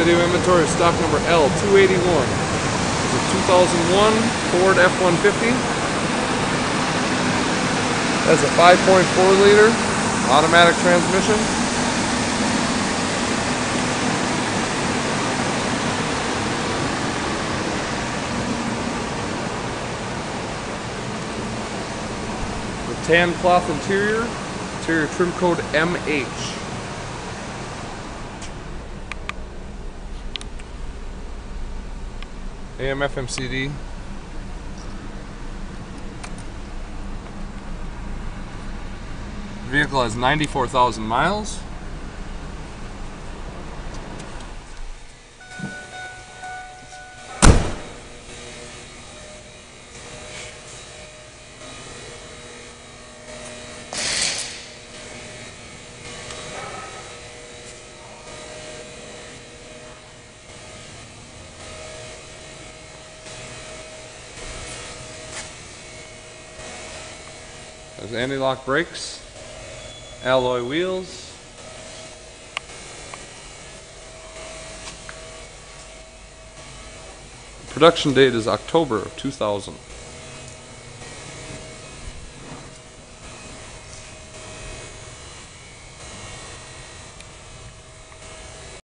video inventory of stock number L0281. It's a 2001 Ford F150. Has a 5.4 liter automatic transmission. With tan cloth interior trim code MH. AM/FM CD. The vehicle has 94,000 miles. There's anti-lock brakes, alloy wheels, production date is October of 2000.